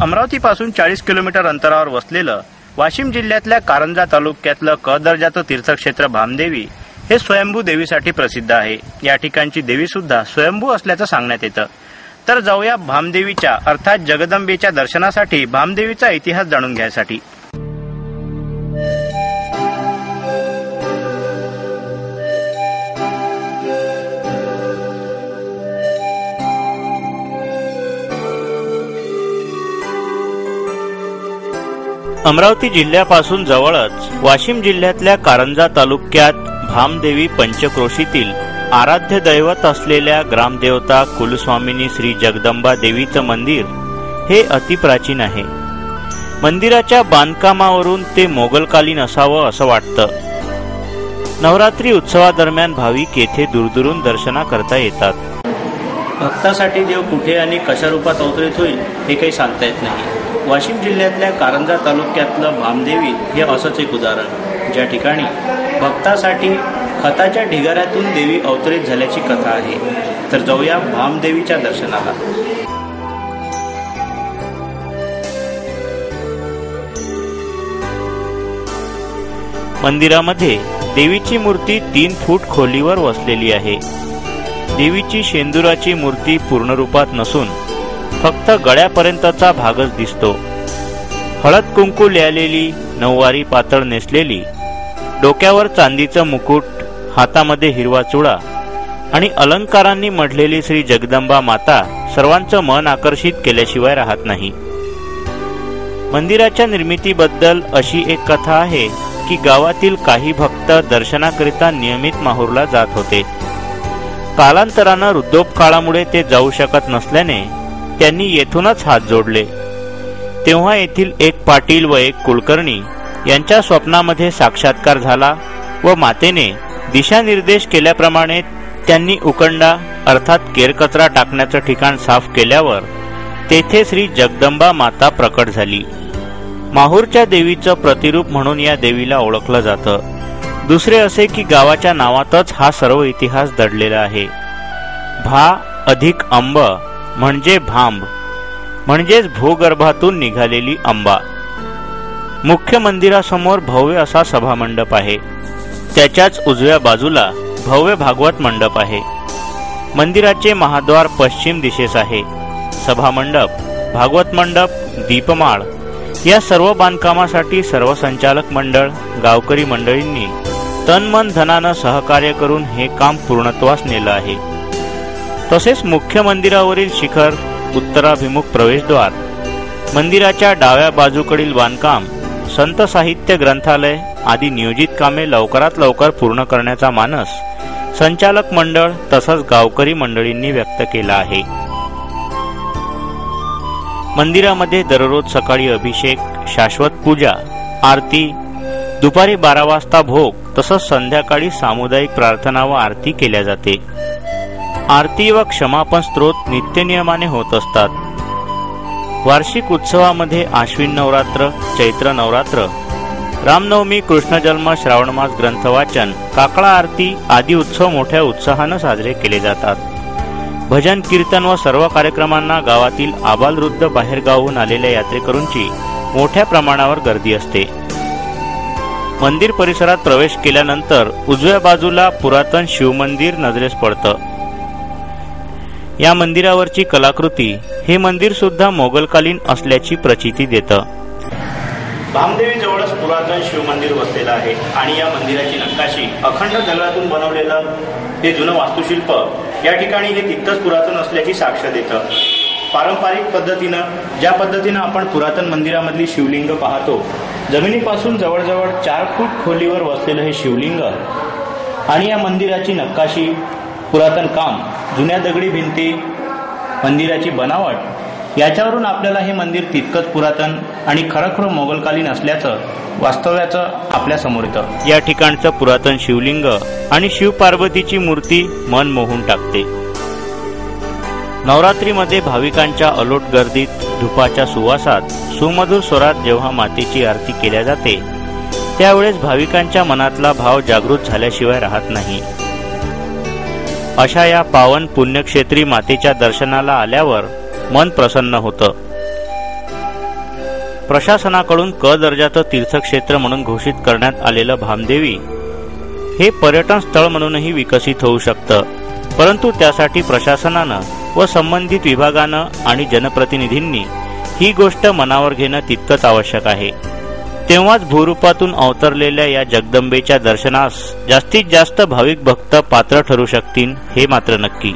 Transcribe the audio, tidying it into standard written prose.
अमरावतीपासून 40 kilometre अंतरावर वसलेलं वाशिम जिल्ह्यातल्या कारंजा तालुक्यातलं क दर्जाचं तीर्थक्षेत्र भामदेवी हे स्वयंभू देवीसाठी प्रसिद्ध आहे। या ठिकाणची देवी सुद्धा स्वयंभू असल्याचं सांगण्यात येतं। तर जाऊया भामदेवीच्या अर्थात जगदंबेच्या दर्शनासाठी भामदेवीचा इतिहास जाणून घ्यायसाठी। अमरावती जिल्ह्यापासून जवळच वाशिम जिल्ह्यातल्या कारंजा तालुक्यात भामदेवी पंचक्रोशीतील आराध्य दैवत असलेल्या ग्रामदेवता कुलस्वामिनी श्री जगदंबा देवीचं मंदिर हे अतिप्राचीन आहे। मंदिराच्या बांधकामावरून ते मोगलकालीन असावं असं वाटतं। नवरात्री उत्सवादरम्यान भाविक येथे दूरदूरून दर्शना करता येतात। भक्तासाठी देव कुठे आणि कशा रूपात अवतरित होईल हे काही सांगता येत नाही। वाशिम जिल्ह्यातल्या कारंजा तालुक्यातलं भामदेवी हे असंच एक उदाहरण, ज्या ठिकाणी भक्तासाठी खताच्या ढिगाऱ्यातून देवी अवतरित झाल्याची कथा आहे। तर जाऊया भामदेवीच्या दर्शनाला। मंदिरामध्ये देवीची मूर्ती 3 फूट खोलीवर वसलेली आहे। देवीची शेंदुराची मूर्ती पूर्ण रूपात नसून फक्त गळ्यापर्यंतचा भागच दिसतो। हळद कुंकू लिहिलेली नऊवारी पातळ नेसलेली, डोक्यावर चांदीचं मुकुट, हातामध्ये हिरवा चुडा आणि अलंकारांनी मढलेली श्री जगदंबा माता सर्वांचं मन आकर्षित केल्याशिवाय राहत नाही। मंदिराच्या निर्मितीबद्दल अशी एक कथा आहे की गावातील काही भक्त दर्शनाकरिता नियमित माहूरला जात होते। कालांतरानं वृद्धोपकाळामुळे ते जाऊ शकत नसल्याने त्यांनी येथूनच हात जोडले। तेव्हा येथील एक पाटील व एक कुलकर्णी यांच्या स्वप्नामध्ये साक्षात्कार झाला व मातेने दिशानिर्देश केल्याप्रमाणे त्यांनी उकंडा अर्थात केरकचरा टाकण्याचं ठिकाण साफ केल्यावर तेथे श्री जगदंबा माता प्रकट झाली। माहूरच्या देवीचं प्रतिरूप म्हणून या देवीला ओळखलं जातं। दुसरे असे की गावाच्या नावातच हा सर्व इतिहास दडलेला आहे। भा अधिक अंब म्हणजे भांब, म्हणजेच भूगर्भातून निघालेली अंबा। मुख्य मंदिरासमोर भव्य असा सभामंडप आहे। त्याच्याच उजव्या बाजूला भव्य भागवत मंडप आहे। मंदिराचे महाद्वार पश्चिम दिशेस आहे। सभामंडप, भागवत मंडप, दीपमाळ या सर्व बांधकामासाठी सर्व संचालक मंडळ, गावकरी मंडळींनी तन मन धनानं सहकार्य करून हे काम पूर्णत्वास नेलं आहे। तसेच मुख्य मंदिरावरील शिखर, उत्तराभिमुख प्रवेशद्वार, मंदिराच्या डाव्या बाजूकडील बांधकाम, संत साहित्य ग्रंथालय आदी नियोजित कामे लवकरात लवकर पूर्ण करण्याचा मानस संचालक मंडळ तसंच गावकरी मंडळींनी व्यक्त केला आहे। मंदिरामध्ये दररोज सकाळी अभिषेक, शाश्वत पूजा, आरती, दुपारी 12 वाजता भोग तसंच संध्याकाळी सामुदायिक प्रार्थना व आरती केल्या जाते। आरती व क्षमापन स्तोत्र नित्यनियमाने होत असतात। वार्षिक उत्सवामध्ये आश्विन नवरात्र, चैत्र नवरात्र, रामनवमी, कृष्ण जन्म, श्रावण मास ग्रंथ वाचन, काकडा आरती आदी उत्सव मोठ्या उत्साहानं साजरे केले जातात। भजन, कीर्तन व सर्व कार्यक्रमांना गावातील आबालवृद्ध बाहेरगावहून आलेल्या यात्रेकरूंची मोठ्या प्रमाणावर गर्दी असते। मंदिर परिसरात प्रवेश केल्यानंतर उजव्या बाजूला पुरातन शिवमंदिर नजरेस पडतं। या मंदिरावरची कलाकृती हे मंदिर सुद्धा मोगलकालीन असल्याची प्रचिती देतं। भामदेवी जवळच पुरातन शिवमंदिर वसलेलं आहे आणि या मंदिराची नकाशी अखंड दगडातून बनवलेलं हे जुनं वास्तुशिल्प या ठिकाणी हे तितकंच पुरातन असल्याची साक्ष देतं। पारंपरिक पद्धतीनं ज्या पद्धतीनं आपण पुरातन मंदिरामधली शिवलिंग पाहतो, जमिनीपासून जवळजवळ 4 फूट खोलीवर वसलेलं हे शिवलिंग आणि या मंदिराची नकाशी, पुरातन काम, जुन्या दगडी भिंती, मंदिराची बनावट याच्यावरून आपल्याला हे मंदिर तितकंच पुरातन आणि खरोखर मोगलकालीन असल्याचं वास्तव्याचं आपल्या समोर येतं। या ठिकाणचं पुरातन शिवलिंग आणि शिवपार्वतीची मूर्ती मन मोहून टाकते। नवरात्रीमध्ये भाविकांच्या अलोट गर्दीत, धुपाच्या सुवासात, सुमधुर स्वरात जेव्हा मातेची आरती केल्या जाते त्यावेळेस भाविकांच्या मनातला भाव जागृत झाल्याशिवाय राहत नाही। अशा या पावन पुण्यक्षेत्री मातेच्या दर्शनाला आल्यावर मन प्रसन्न होतं। प्रशासनाकडून क दर्जाचं तीर्थक्षेत्र म्हणून घोषित करण्यात आलेलं भामदेवी हे पर्यटन स्थळ म्हणूनही विकसित होऊ शकतं, परंतु त्यासाठी प्रशासनानं व संबंधित विभागानं आणि जनप्रतिनिधींनी ही गोष्ट मनावर घेणं तितकंच आवश्यक आहे. तेव्हाच भूरूपातून अवतरलेल्या या जगदंबेच्या दर्शनास जास्तीत जास्त भाविक भक्त पात्र ठरू शकतील हे मात्र नक्की.